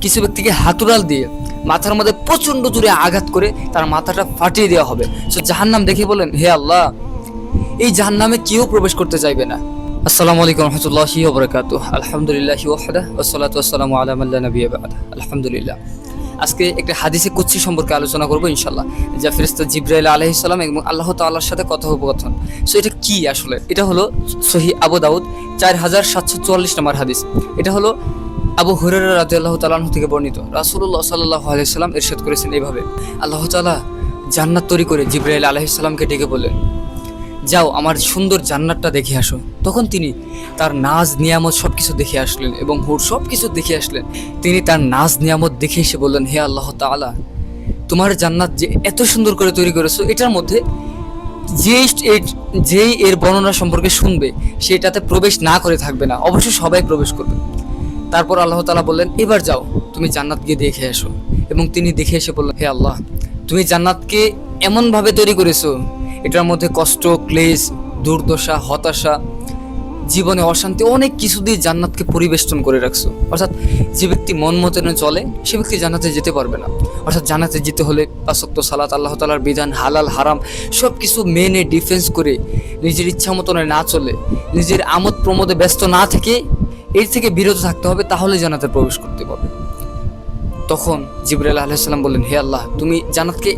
কিছু ব্যক্তিকে হাতুড়াল দিয়ে মাথার মধ্যে প্রচন্ড জোরে আঘাত করে তার মাথাটা ফাটিয়ে দেওয়া হবে। সো জাহান্নাম দেখে বলেন, হে আল্লাহ, এই জাহান্নামে কেউ প্রবেশ করতে চাইবে না। আসসালামু আলাইকুম রহমতুল্লাহি ওয়া বারাকাতুহু। আলহামদুলিল্লাহি ওয়াহদাহু ওয়াসসালাতু ওয়াসসালামু আলা মান লা নাবিয়্যা বা'দা। আলহামদুলিল্লাহ। আজকে একটা হাদিসে কুদসি সম্পর্কে আলোচনা করব ইনশাআল্লাহ, যা ফেরেশতা জিবরাইল আলাইহিস সালাম এবং আল্লাহ তাআলার সাথে কথোপকথন। সো এটা কি আসলে? এটা হলো সহিহ আবু দাউদ 4744 নম্বর হাদিস। এটা হলো আবু হুরায়রা রাদিয়াল্লাহু তাআলা আনহু থেকে বর্ণিত। রাসূলুল্লাহ সাল্লাল্লাহু আলাইহি ওয়াসাল্লাম ইরশাদ করেছেন এইভাবে, আল্লাহ তাআলা জান্নাত তৈরি করে জিবরাইল আলাইহিস সালামকে ডেকে বললেন, যাও আমার সুন্দর জান্নাতটা দেখে আসো। তখন তিনি তার নাজ নিয়ামত সবকিছু দেখে আসলেন এবং হুর সবকিছু দেখে আসলেন। তিনি তার নাজ নিয়ামত দেখে এসে বললেন, হে আল্লাহ তাআলা, তোমার জান্নাত যে এত সুন্দর করে তৈরি করেছো, এটার মধ্যে যেই এর বর্ণনা সম্পর্কে শুনবে সেটাতে প্রবেশ না করে থাকবে না, অবশ্যই সবাই প্রবেশ করবে। তারপর আল্লাহ তাআলা বললেন, এবার যাও তুমি জান্নাত গিয়ে দেখে এসো। এবং তিনি দেখে এসে বললেন, হে আল্লাহ, তুমি জান্নাতকে এমনভাবে তৈরি করেছো, এটার মধ্যে কষ্ট, ক্লেশ, দুর্দশা, হতাশা, জীবনে অশান্তি, অনেক কিছু দিয়ে জান্নাতকে পরিবেষ্টন করে রাখছো। অর্থাৎ যে ব্যক্তি মন মতনে চলে সে ব্যক্তি জান্নাতে যেতে পারবে না। অর্থাৎ জান্নাতে যেতে হলে 5 ওয়াক্ত সালাত, আল্লাহ তাআলার বিধান, হালাল হারাম সব কিছু মেনে ডিফেন্স করে নিজের ইচ্ছা মতনে না চলে, নিজের আমোদ প্রমোদে ব্যস্ত না থেকে এর থেকে বিরত থাকতে হবে, তাহলে জান্নাতে প্রবেশ করতে পারবে। তখন জিবরাইল আলাইহিস সালাম বললেন, হে আল্লাহ, তুমি জান্নাতকে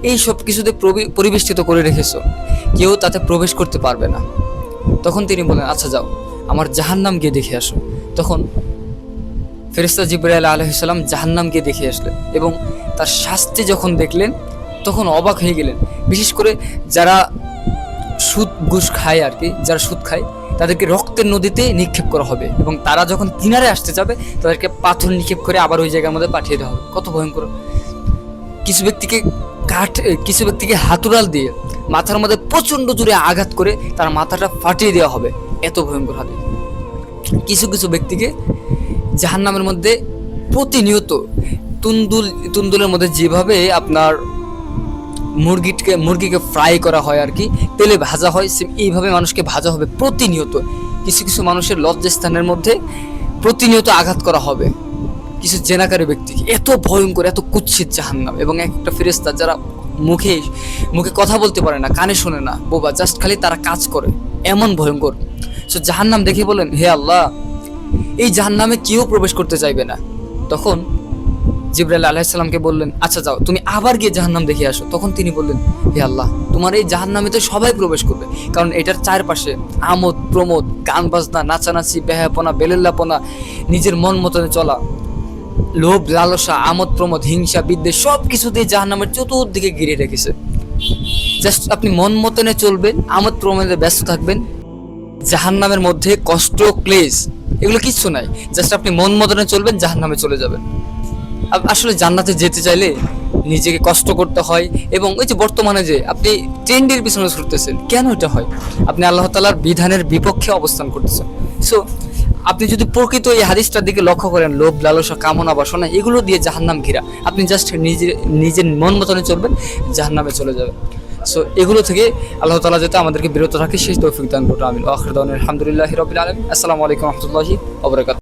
এই সব কিছুতে পরিবেষ্টিত করে রেখেছো, কেউ তাতে প্রবেশ করতে পারবে না। তখন তিনি বলেন, আচ্ছা যাও আমার জাহান্নাম গিয়ে দেখে আসো। তখন ফেরেশতা জিবরাইল আলাইহিস সালাম জাহান্নাম গিয়ে দেখে আসলেন এবং তার শাস্তি যখন দেখলেন তখন অবাক হয়ে গেলেন। বিশেষ করে যারা সুদ ঘুষ খায় আর কি, যারা সুদ খায় তাদেরকে রক্তের নদীতে নিক্ষেপ করা হবে এবং তারা যখন কিনারে আসতে যাবে তাদেরকে পাথর নিক্ষেপ করে আবার ওই জায়গার মধ্যে পাঠিয়ে দেওয়া হবে। কত ভয়ঙ্কর! কিছু ব্যক্তিকে হাতুড়াল দিয়ে মাথার মধ্যে প্রচন্ড জোরে আঘাত করে তার মাথাটা ফাটিয়ে দেওয়া হবে, এত ভয়ঙ্কর হবে। কিছু কিছু ব্যক্তিকে জাহান্নামের মধ্যে প্রতিনিয়ত তুন্দুলের মধ্যে যেভাবে আপনার মুরগিকে ফ্রাই করা হয় আর কি, তেলে ভাজা হয়, এইভাবে মানুষকে ভাজা হবে প্রতিনিয়ত। কিছু কিছু মানুষের লজ্জাস্থানের মধ্যে প্রতিনিয়ত আঘাত করা হবে কিছু জেনাকারী ব্যক্তিকে। এত ভয়ঙ্কর, এত কুৎসিত জাহান্নাম। এবং একটা ফেরেশতা যারা মুখে কথা বলতে পারে না, কানে শোনে না, বোবা, জাস্ট খালি তারা কাজ করে, এমন ভয়ঙ্কর। সো জাহান্নাম দেখে বলেন, হে আল্লাহ, এই জাহান্নামে কেউ প্রবেশ করতে চাইবে না। তখন জিবরাইল আলাইহিস সালামকে বললেন, আচ্ছা যাও তুমি আবার গিয়ে জাহান্নাম দেখে আসো। তখন তিনি বললেন, হে আল্লাহ, তোমার এই জাহান্নামে তো সবাই প্রবেশ করবে, কারণ এটার চারপাশে আমোদ প্রমোদ, গান বাজনা, নাচানাচি, বেহায়াপনা, বেলেল্লাপনা, নিজের মন মতনে চলা, লোভ লালসা, আমোদ প্রমোদ, হিংসা, বিদ্বেষ সব কিছু দিয়ে জাহান্নামের চতুর্দিকে ঘিরে রেখেছে। জাস্ট আপনি মন মতনে চলবেন, আমোদ প্রমোদে ব্যস্ত থাকবেন, জাহান্নামের মধ্যে কষ্ট, ক্লেশ এগুলো কিচ্ছু নাই। জাস্ট আপনি মন মতনে চলবেন, জাহান্নামে চলে যাবেন। আসলে জান্নাতে যেতে চাইলে নিজেকে কষ্ট করতে হয়। এবং ওই যে বর্তমানে যে আপনি ট্রেন্ডের পিছনে ছুটতেছেন, কেন এটা হয়? আপনি আল্লাহ তাআলার বিধানের বিপক্ষে অবস্থান করতেছেন। সো আপনি যদি প্রকৃত এই হাদিসটার দিকে লক্ষ্য করেন, লোভ লালসা, কামনা বাসনা এগুলো দিয়ে জাহান্নাম ঘেরা, আপনি জাস্ট নিজের মন মতনে চলবেন, জাহান্নামে চলে যাবেন। সো এগুলো থেকে আল্লাহ তাআলা যাতে আমাদেরকে বিরত রাখে সেই তৌফিক দান করুন। আমিন। আখির দাওয়ানা আলহামদুলিল্লাহি রাব্বিল আলামিন। আসসালামু আলাইকুম ওয়া রাহমাতুল্লাহি ওয়া বারাকাতুহু।